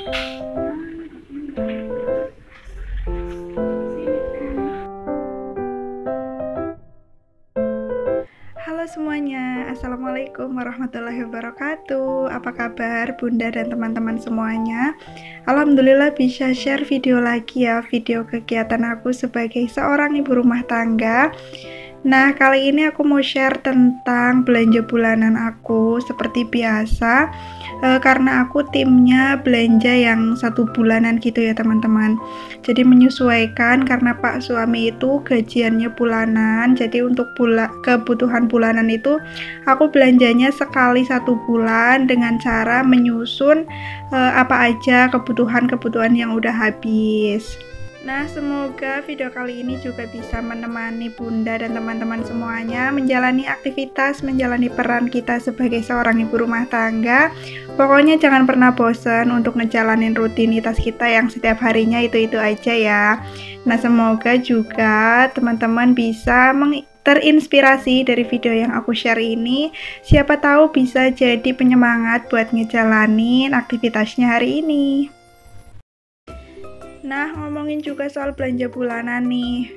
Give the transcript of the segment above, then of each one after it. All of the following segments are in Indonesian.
Halo semuanya, Assalamualaikum warahmatullahi wabarakatuh. Apa kabar Bunda dan teman-teman semuanya? Alhamdulillah bisa share video lagi ya, video kegiatan aku sebagai seorang ibu rumah tangga. Nah, kali ini aku mau share tentang belanja bulanan aku seperti biasa, karena aku timnya belanja yang 1 bulanan gitu ya teman-teman. Jadi menyesuaikan karena Pak suami itu gajiannya bulanan, jadi untuk kebutuhan bulanan itu aku belanjanya sekali 1 bulan dengan cara menyusun apa aja kebutuhan-kebutuhan yang udah habis. Nah, semoga video kali ini juga bisa menemani Bunda dan teman-teman semuanya menjalani aktivitas, menjalani peran kita sebagai seorang ibu rumah tangga. Pokoknya jangan pernah bosan untuk ngejalanin rutinitas kita yang setiap harinya itu-itu aja ya. Nah, semoga juga teman-teman bisa terinspirasi dari video yang aku share ini. Siapa tahu bisa jadi penyemangat buat ngejalanin aktivitasnya hari ini. Nah, ngomongin juga soal belanja bulanan nih,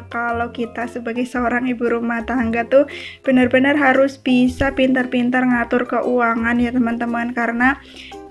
kalau kita sebagai seorang ibu rumah tangga tuh benar-benar harus bisa pintar-pintar ngatur keuangan ya teman-teman, karena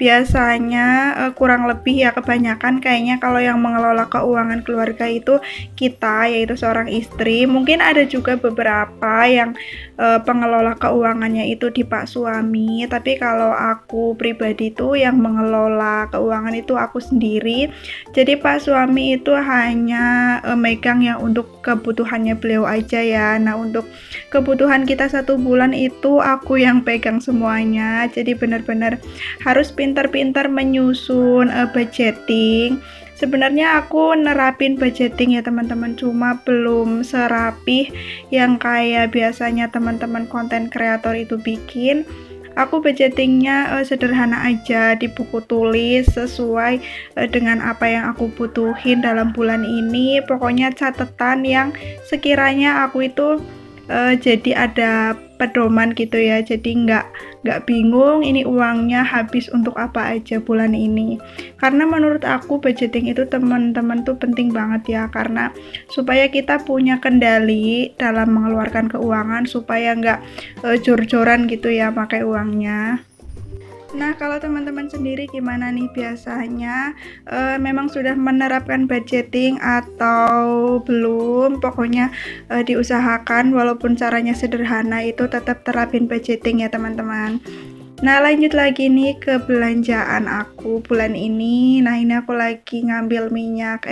biasanya kurang lebih ya kebanyakan kayaknya kalau yang mengelola keuangan keluarga itu kita, yaitu seorang istri. Mungkin ada juga beberapa yang pengelola keuangannya itu di Pak suami, tapi kalau aku pribadi tuh yang mengelola keuangan itu aku sendiri. Jadi Pak suami itu hanya megang yang untuk kebutuhannya beliau aja ya. Nah, untuk kebutuhan kita 1 bulan itu aku yang pegang semuanya. Jadi benar-benar harus pintar-pintar menyusun budgeting. Sebenarnya aku nerapin budgeting ya teman-teman, cuma belum serapih yang kayak biasanya teman-teman konten kreator itu bikin. Aku budgetingnya sederhana aja di buku tulis sesuai dengan apa yang aku butuhin dalam bulan ini. Pokoknya catatan yang sekiranya aku itu jadi ada pedoman gitu ya, jadi nggak bingung ini uangnya habis untuk apa aja bulan ini. Karena menurut aku budgeting itu teman-teman tuh penting banget ya, karena supaya kita punya kendali dalam mengeluarkan keuangan, supaya nggak jor-joran gitu ya pakai uangnya. Nah, kalau teman-teman sendiri gimana nih biasanya? Memang sudah menerapkan budgeting atau belum? Pokoknya diusahakan walaupun caranya sederhana itu tetap terapin budgeting ya teman-teman. Nah, lanjut lagi nih ke belanjaan aku bulan ini. Nah, ini aku lagi ngambil minyak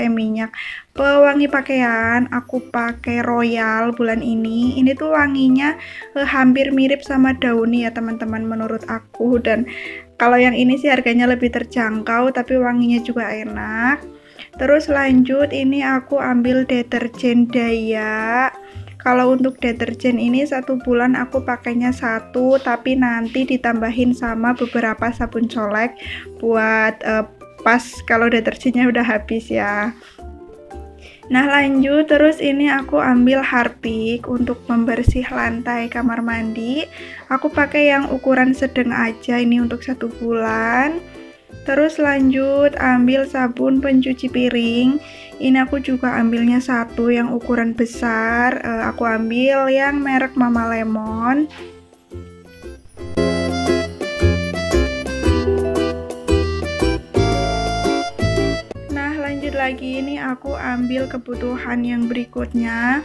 pewangi pakaian. Aku pakai Royal bulan ini. Ini tuh wanginya hampir mirip sama Downy ya teman-teman menurut aku, dan kalau yang ini sih harganya lebih terjangkau tapi wanginya juga enak. Terus lanjut ini aku ambil deterjen Daya. Kalau untuk deterjen ini 1 bulan aku pakainya 1, tapi nanti ditambahin sama beberapa sabun colek buat pas kalau deterjennya udah habis ya. Nah, lanjut terus ini aku ambil Harpic untuk membersih lantai kamar mandi. Aku pakai yang ukuran sedang aja ini untuk 1 bulan. Terus lanjut ambil sabun pencuci piring. Ini aku juga ambilnya 1 yang ukuran besar. Aku ambil yang merek Mama Lemon. Lagi ini aku ambil kebutuhan yang berikutnya.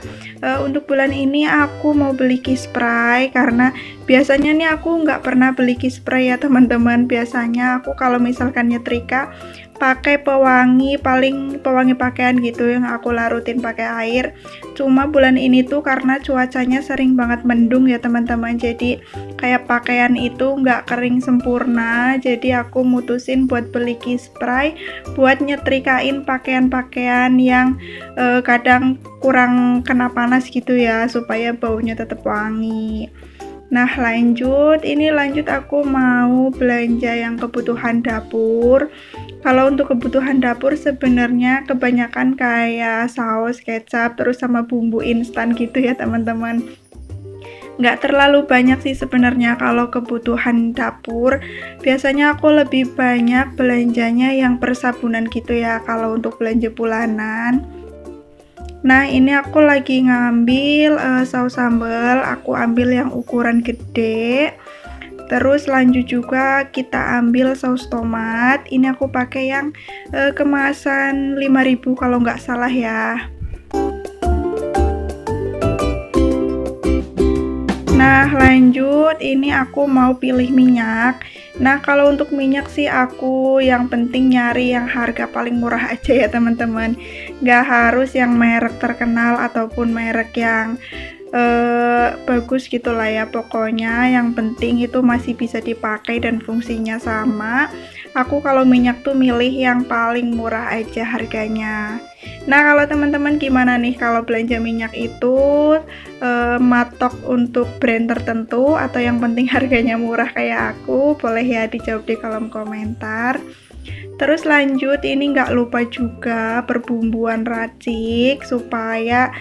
Untuk bulan ini aku mau beli key spray, karena biasanya nih aku nggak pernah beli key spray ya teman-teman. Biasanya aku kalau misalkan nyetrika pakai pewangi, paling pewangi pakaian gitu yang aku larutin pakai air. Cuma bulan ini tuh karena cuacanya sering banget mendung ya teman-teman, jadi kayak pakaian itu nggak kering sempurna. Jadi aku mutusin buat beli key spray buat nyetrikain pakaian-pakaian yang kadang kurang kena panas gitu ya, supaya baunya tetap wangi. Nah, lanjut aku mau belanja yang kebutuhan dapur. Kalau untuk kebutuhan dapur sebenarnya kebanyakan kayak saus, kecap, terus sama bumbu instan gitu ya teman-teman. nggak terlalu banyak sih sebenarnya kalau kebutuhan dapur. Biasanya aku lebih banyak belanjanya yang persabunan gitu ya kalau untuk belanja bulanan. Nah ini aku lagi ngambil saus sambal, aku ambil yang ukuran gede. Terus lanjut juga kita ambil saus tomat, ini aku pakai yang kemasan 5.000 kalau nggak salah ya. Nah lanjut ini aku mau pilih minyak. Nah kalau untuk minyak sih aku yang penting nyari yang harga paling murah aja ya teman-teman. Nggak harus yang merek terkenal ataupun merek yang bagus gitulah ya. Pokoknya yang penting itu masih bisa dipakai dan fungsinya sama. Aku kalau minyak tuh milih yang paling murah aja harganya. Nah kalau teman-teman gimana nih kalau belanja minyak itu matok untuk brand tertentu atau yang penting harganya murah kayak aku? Boleh ya dijawab di kolom komentar. Terus lanjut ini nggak lupa juga perbumbuan racik supaya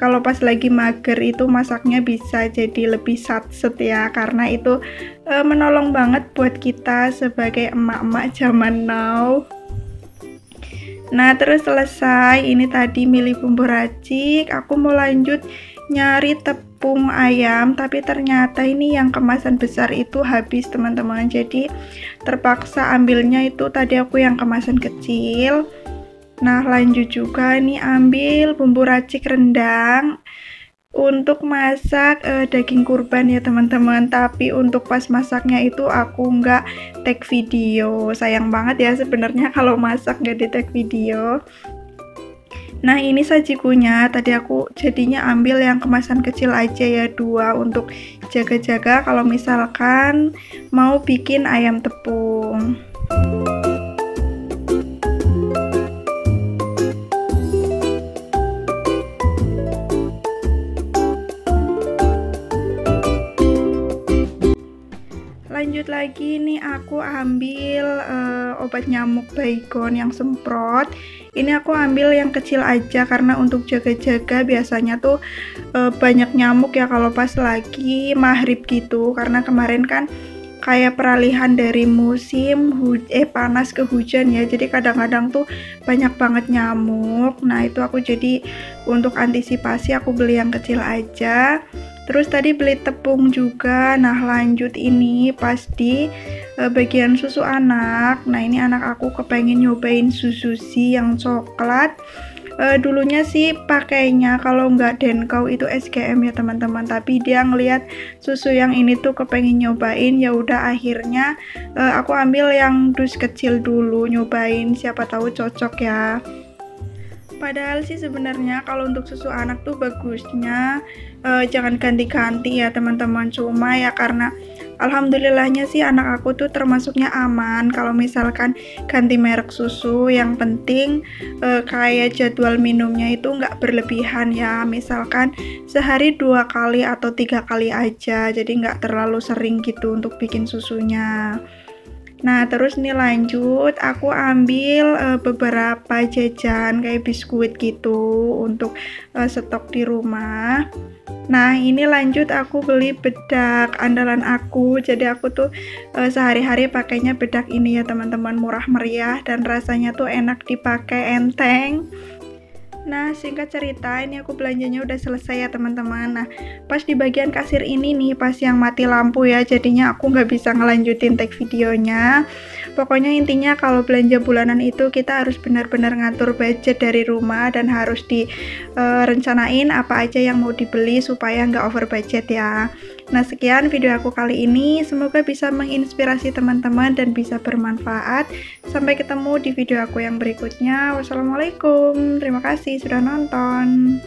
kalau pas lagi mager itu masaknya bisa jadi lebih satset ya, karena itu menolong banget buat kita sebagai emak-emak zaman now. Nah terus selesai ini tadi milih bumbu racik, aku mau lanjut nyari tepung ayam, tapi ternyata ini yang kemasan besar itu habis teman-teman, jadi terpaksa ambilnya itu tadi aku yang kemasan kecil. Nah lanjut juga nih ambil bumbu racik rendang untuk masak daging kurban ya teman-teman, tapi untuk pas masaknya itu aku nggak tag video, sayang banget ya sebenarnya kalau masak nggak di tag video. Nah ini sajikunya tadi aku jadinya ambil yang kemasan kecil aja ya, 2 untuk jaga-jaga kalau misalkan mau bikin ayam tepung. Lanjut lagi nih aku ambil obat nyamuk Baygon yang semprot. Ini aku ambil yang kecil aja karena untuk jaga-jaga biasanya tuh banyak nyamuk ya kalau pas lagi maghrib gitu, karena kemarin kan kayak peralihan dari musim panas ke hujan ya, jadi kadang-kadang tuh banyak banget nyamuk. Nah itu aku jadi untuk antisipasi aku beli yang kecil aja. Terus tadi beli tepung juga. Nah lanjut ini pas di bagian susu anak. Nah ini anak aku kepengen nyobain Suzuzi yang coklat. Dulunya sih pakainya kalau nggak Denkau itu SGM ya teman-teman, tapi dia ngelihat susu yang ini tuh kepengen nyobain, ya udah akhirnya aku ambil yang dus kecil dulu nyobain, siapa tahu cocok ya. Padahal sih sebenarnya kalau untuk susu anak tuh bagusnya jangan ganti-ganti ya teman-teman, cuma ya karena alhamdulillahnya sih anak aku tuh termasuknya aman kalau misalkan ganti merek susu. Yang penting kayak jadwal minumnya itu nggak berlebihan ya, misalkan sehari 2 kali atau 3 kali aja, jadi nggak terlalu sering gitu untuk bikin susunya. Nah terus nih lanjut aku ambil beberapa jajan kayak biskuit gitu untuk stok di rumah. Nah ini lanjut aku beli bedak andalan aku, jadi aku tuh sehari-hari pakainya bedak ini ya teman-teman, murah meriah dan rasanya tuh enak dipakai, enteng. Nah singkat cerita ini aku belanjanya udah selesai ya teman-teman. Nah pas di bagian kasir ini nih pas yang mati lampu ya, jadinya aku nggak bisa ngelanjutin tag videonya. Pokoknya intinya kalau belanja bulanan itu kita harus benar-benar ngatur budget dari rumah dan harus direncanain apa aja yang mau dibeli supaya nggak over budget ya. Nah sekian video aku kali ini, semoga bisa menginspirasi teman-teman dan bisa bermanfaat. Sampai ketemu di video aku yang berikutnya. Wassalamualaikum, terima kasih sudah nonton.